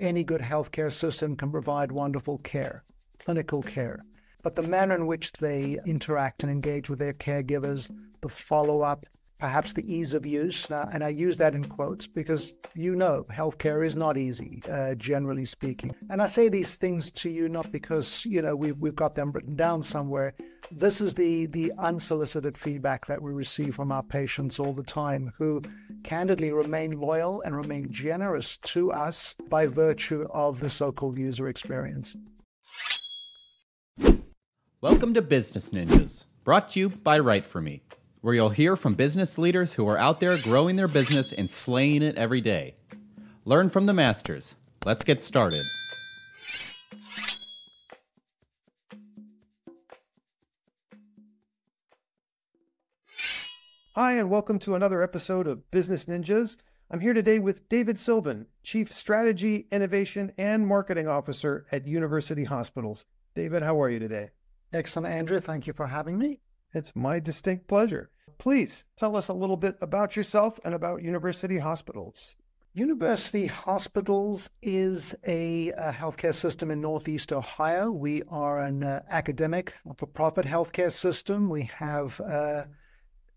any good healthcare system can provide wonderful care, clinical care. But the manner in which they interact and engage with their caregivers, the follow-up, perhaps the ease of use, and I use that in quotes because healthcare is not easy, generally speaking. And I say these things to you not because we've got them written down somewhere. This is the unsolicited feedback that we receive from our patients all the time, who candidly remain loyal and remain generous to us by virtue of the so-called user experience. Welcome to Business Ninjas, brought to you by Write For Me, where you'll hear from business leaders who are out there growing their business and slaying it every day. Learn from the masters. Let's get started. Hi, and welcome to another episode of Business Ninjas. I'm here today with David Sylvan, Chief Strategy, Innovation, and Marketing Officer at University Hospitals. David, how are you today? Excellent, Andrew. Thank you for having me. It's my distinct pleasure. Please tell us a little bit about yourself and about University Hospitals. University Hospitals is a healthcare system in Northeast Ohio. We are an academic, for-profit healthcare system. We have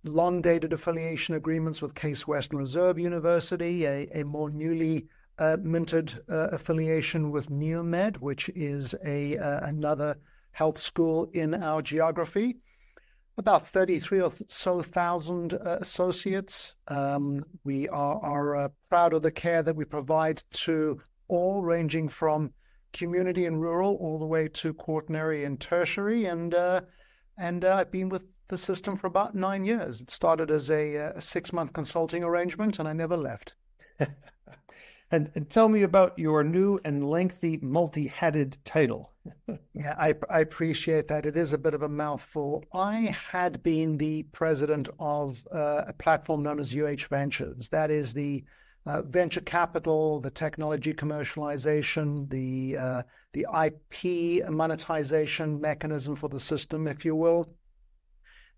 long-dated affiliation agreements with Case Western Reserve University, a more newly minted affiliation with NeoMed, which is another health school in our geography. About 33 or so thousand associates. We are proud of the care that we provide to all, ranging from community and rural all the way to quaternary and tertiary. And I've been with the system for about 9 years. It started as a 6-month consulting arrangement, and I never left. And tell me about your new and lengthy multi-headed title. Yeah, I appreciate that. It is a bit of a mouthful. I had been the president of a platform known as UH Ventures. That is the venture capital, the technology commercialization, the IP monetization mechanism for the system, if you will.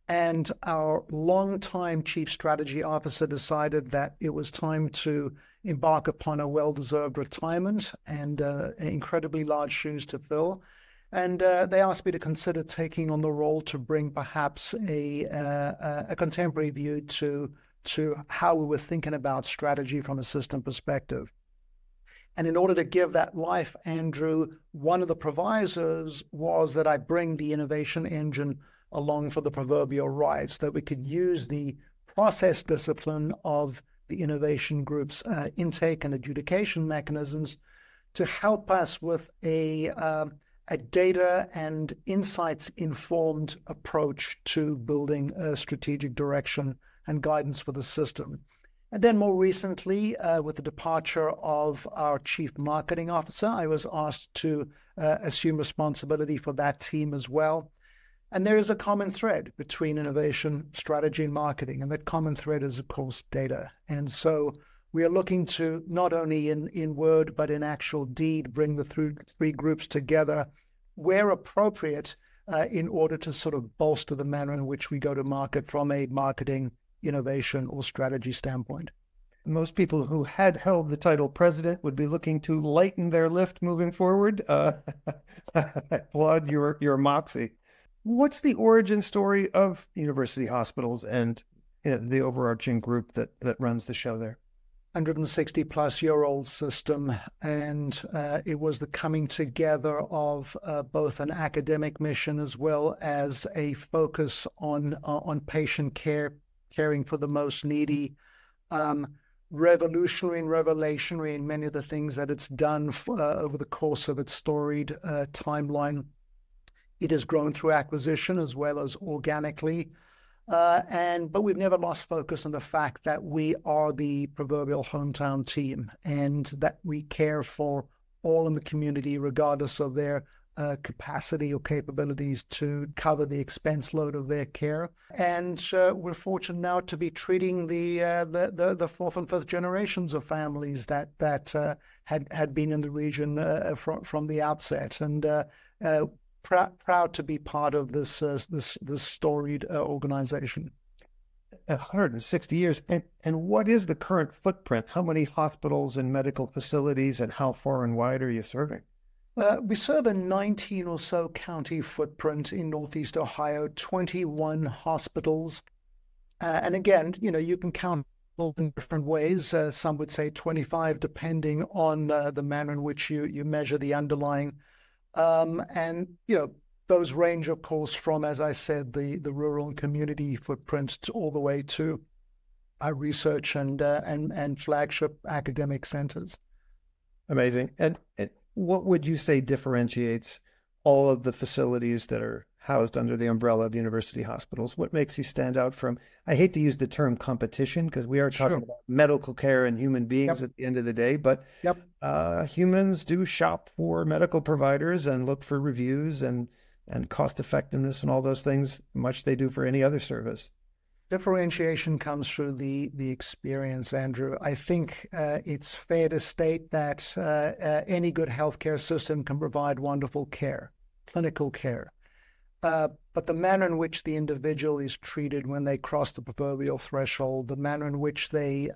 And our longtime chief strategy officer decided that it was time to embark upon a well-deserved retirement and incredibly large shoes to fill. And they asked me to consider taking on the role to bring perhaps a contemporary view to how we were thinking about strategy from a system perspective. And in order to give that life, Andrew, one of the provisos was that I bring the innovation engine along for the proverbial ride, so that we could use the process discipline of the innovation group's intake and adjudication mechanisms to help us with a data and insights informed approach to building a strategic direction and guidance for the system. And then more recently, with the departure of our chief marketing officer, I was asked to assume responsibility for that team as well. And there is a common thread between innovation, strategy, and marketing. And that common thread is, of course, data. And so we are looking to not only in word, but in actual deed, bring the three groups together where appropriate in order to sort of bolster the manner in which we go to market from a marketing, innovation, or strategy standpoint. Most people who had held the title president would be looking to lighten their lift moving forward. I applaud your moxie. What's the origin story of University Hospitals and the overarching group that runs the show there? 160-plus-year-old system, and it was the coming together of both an academic mission as well as a focus on patient care, caring for the most needy, revolutionary and revelationary in many of the things that it's done over the course of its storied timeline. It has grown through acquisition as well as organically. But we've never lost focus on the fact that we are the proverbial hometown team and that we care for all in the community, regardless of their capacity or capabilities to cover the expense load of their care. And we're fortunate now to be treating the fourth and fifth generations of families that had been in the region from the outset. And proud to be part of this storied organization. 160 years. And what is the current footprint? How many hospitals and medical facilities, and how far and wide are you serving? We serve a 19 or so county footprint in Northeast Ohio, 21 hospitals. And again, you can count in different ways. Some would say 25, depending on the manner in which you measure the underlying. And, those range, of course, from, as I said, the rural and community footprint all the way to our research and flagship academic centers. Amazing. And what would you say differentiates all of the facilities that are housed under the umbrella of university hospitals? What makes you stand out from, I hate to use the term competition, because we are talking about medical care and human beings at the end of the day, but humans do shop for medical providers and look for reviews and cost effectiveness and all those things, much they do for any other service. Differentiation comes through the experience, Andrew. I think it's fair to state that any good healthcare system can provide wonderful care, clinical care. But the manner in which the individual is treated when they cross the proverbial threshold, the manner in which they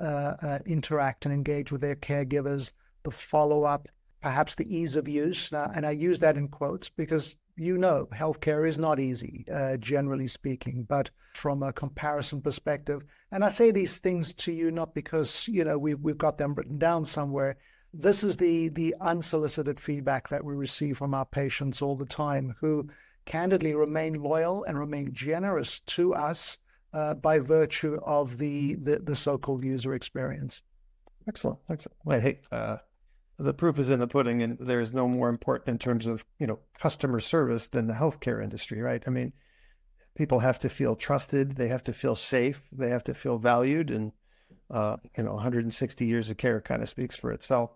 interact and engage with their caregivers, the follow-up, perhaps the ease of use, and I use that in quotes because healthcare is not easy, generally speaking, but from a comparison perspective. And I say these things to you not because, we've got them written down somewhere. This is the unsolicited feedback that we receive from our patients all the time, who candidly remain loyal and remain generous to us by virtue of the so-called user experience. Excellent. Well, hey, the proof is in the pudding, and there is no more important in terms of, customer service than the healthcare industry, right? I mean, people have to feel trusted. They have to feel safe. They have to feel valued. And, 160 years of care kind of speaks for itself.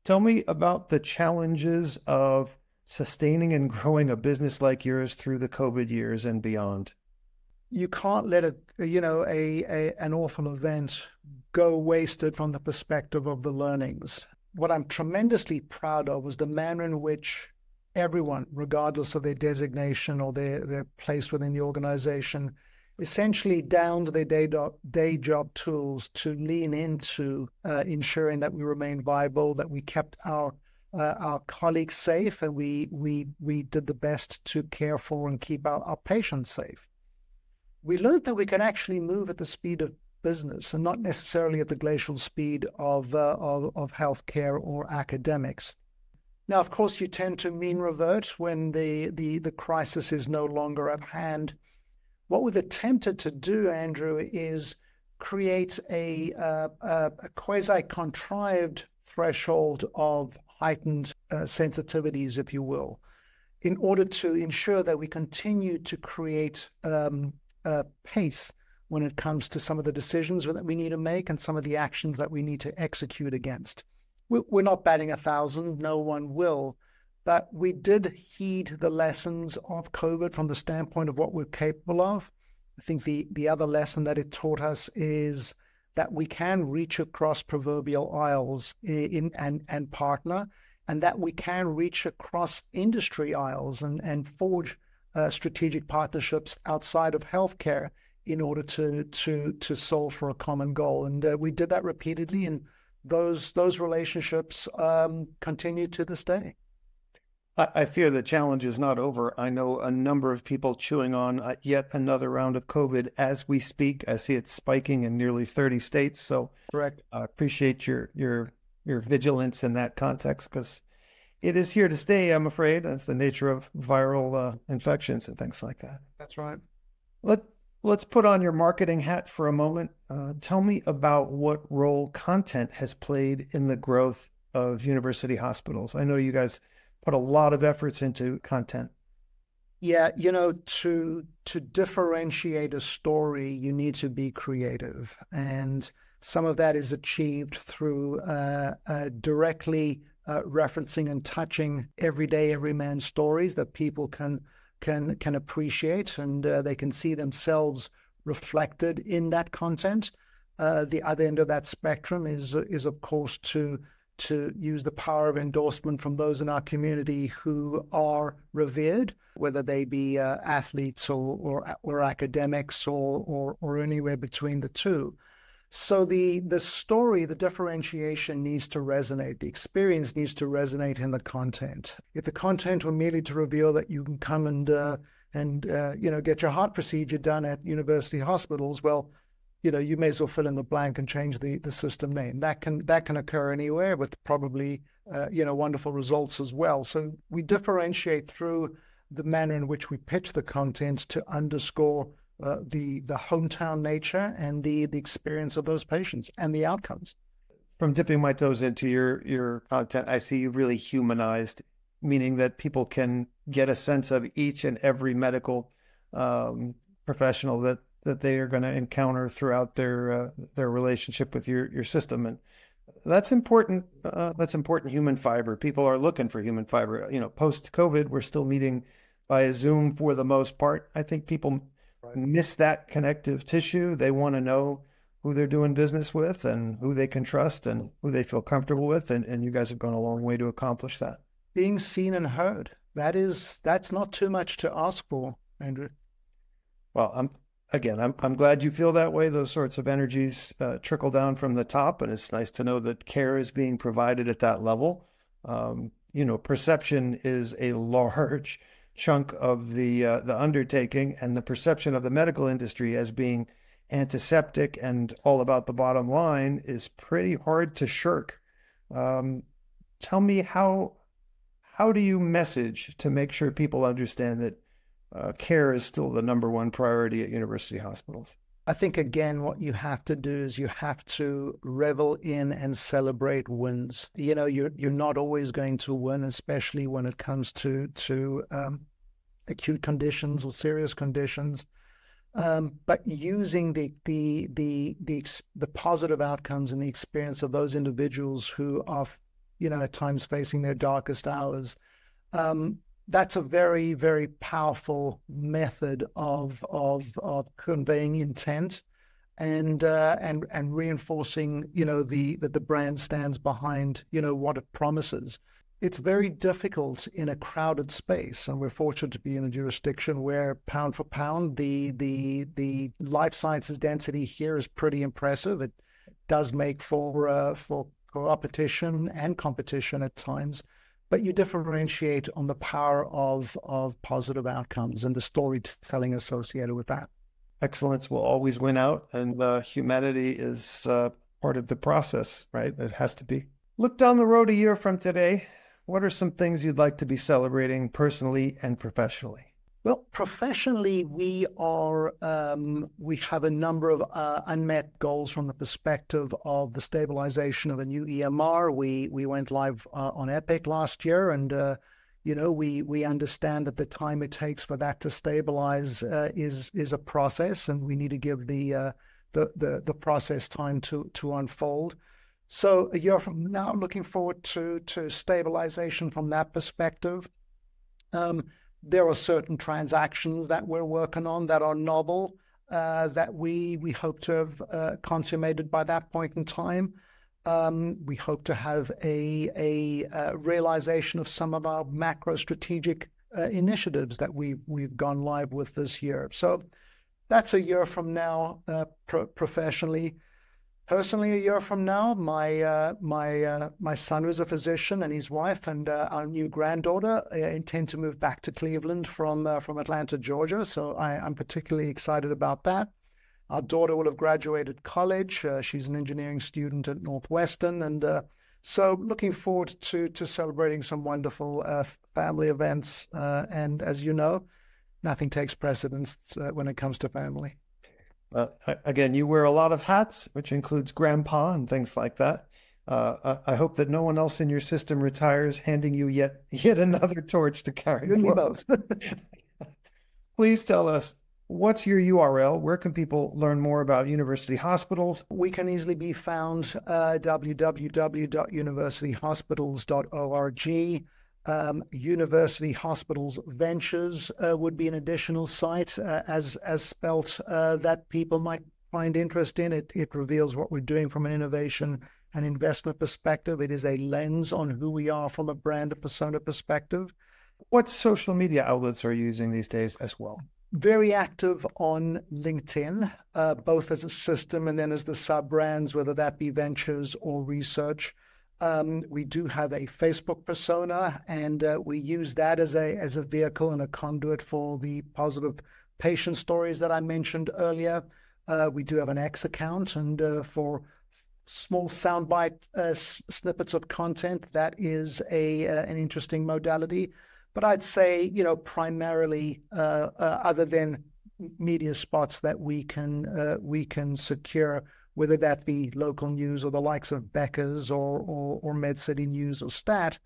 Tell me about the challenges of sustaining and growing a business like yours through the COVID years and beyond. You can't let an awful event go wasted from the perspective of the learnings. What I'm tremendously proud of was the manner in which everyone, regardless of their designation or their place within the organization, essentially downed their day job tools to lean into ensuring that we remain viable, that we kept our colleagues safe, and we did the best to care for and keep our patients safe. We learned that we can actually move at the speed of business and not necessarily at the glacial speed of healthcare or academics. Now, of course, you tend to mean revert when the crisis is no longer at hand. What we've attempted to do, Andrew, is create a quasi-contrived threshold of heightened sensitivities, if you will, in order to ensure that we continue to create pace when it comes to some of the decisions that we need to make and some of the actions that we need to execute against. We're not batting 1,000, no one will, but we did heed the lessons of COVID from the standpoint of what we're capable of. I think the other lesson that it taught us is that we can reach across proverbial aisles and partner, and that we can reach across industry aisles and forge strategic partnerships outside of healthcare in order to solve for a common goal. And we did that repeatedly, and those relationships continue to this day. I fear the challenge is not over. I know a number of people chewing on yet another round of COVID as we speak. I see it spiking in nearly 30 states. So correct. I appreciate your vigilance in that context, because it is here to stay, I'm afraid. That's the nature of viral infections and things like that. That's right. Let's put on your marketing hat for a moment. Tell me about what role content has played in the growth of university hospitals. I know you guys put a lot of efforts into content. Yeah, to differentiate a story, you need to be creative. And some of that is achieved through directly referencing and touching everyday, everyman stories that people can appreciate, and they can see themselves reflected in that content. The other end of that spectrum is of course to to use the power of endorsement from those in our community who are revered, whether they be athletes or academics or anywhere between the two. So the story, the differentiation needs to resonate. The experience needs to resonate in the content. If the content were merely to reveal that you can come and get your heart procedure done at university hospitals, well, you may as well fill in the blank and change the system name. That can occur anywhere with probably wonderful results as well. So we differentiate through the manner in which we pitch the content to underscore the hometown nature and the experience of those patients and the outcomes. From dipping my toes into your content, I see you've really humanized, meaning that people can get a sense of each and every medical professional that they are going to encounter throughout their relationship with your system. And that's important. That's important human fiber. People are looking for human fiber. Post-COVID, we're still meeting via Zoom for the most part. I think people miss that connective tissue. They want to know who they're doing business with and who they can trust and who they feel comfortable with. And you guys have gone a long way to accomplish that. Being seen and heard. That's not too much to ask for, Andrew. Well, I'm glad you feel that way. Those sorts of energies trickle down from the top, and it's nice to know that care is being provided at that level. Perception is a large chunk of the undertaking, and the perception of the medical industry as being antiseptic and all about the bottom line is pretty hard to shirk. Tell me how do you message to make sure people understand that care is still the number one priority at university hospitals? I think, again, what you have to do is you have to revel in and celebrate wins. You're not always going to win, especially when it comes to acute conditions or serious conditions. But using the positive outcomes and the experience of those individuals who are, at times facing their darkest hours, that's a very, very powerful method of conveying intent and reinforcing, that the brand stands behind, what it promises. It's very difficult in a crowded space, and we're fortunate to be in a jurisdiction where, pound for pound, the life sciences density here is pretty impressive. It does make for competition and competition at times. But you differentiate on the power of positive outcomes and the storytelling associated with that. Excellence will always win out, and humanity is part of the process, right? It has to be. Look down the road a year from today. What are some things you'd like to be celebrating personally and professionally? Well, professionally, we have a number of unmet goals from the perspective of the stabilization of a new EMR. We went live on Epic last year, and we understand that the time it takes for that to stabilize is a process, and we need to give the process time to unfold. So a year from now, looking forward to stabilization from that perspective. There are certain transactions that we're working on that are novel, that we hope to have consummated by that point in time. We hope to have a realization of some of our macro strategic initiatives that we've gone live with this year. So that's a year from now, professionally. Personally, a year from now, my son, who's a physician, and his wife and our new granddaughter intend to move back to Cleveland from Atlanta, Georgia. So I'm particularly excited about that. Our daughter will have graduated college. She's an engineering student at Northwestern, and so looking forward to celebrating some wonderful family events. And as you know, nothing takes precedence when it comes to family. Again, you wear a lot of hats, which includes grandpa and things like that. I hope that no one else in your system retires, handing you yet another torch to carry. You and me both. Please tell us, what's your URL? Where can people learn more about university hospitals? We can easily be found www.universityhospitals.org. University Hospitals Ventures would be an additional site as spelt that people might find interest in. It reveals what we're doing from an innovation an investment perspective. It is a lens on who we are from a brand and persona perspective. What social media outlets are you using these days as well? Very active on LinkedIn, both as a system and then as the sub-brands, whether that be ventures or research. We do have a Facebook persona, and we use that as a vehicle and a conduit for the positive patient stories that I mentioned earlier. We do have an X account, and for small soundbite snippets of content, that is an interesting modality. But I'd say, primarily, other than media spots that we can secure, whether that be local news or the likes of Becker's or MedCity News or Stat,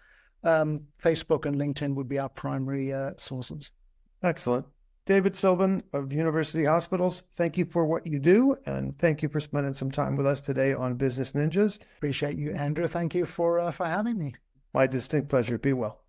Facebook and LinkedIn would be our primary sources. Excellent. David Sylvan of University Hospitals, thank you for what you do, and thank you for spending some time with us today on Business Ninjas. Appreciate you, Andrew. Thank you for having me. My distinct pleasure. Be well.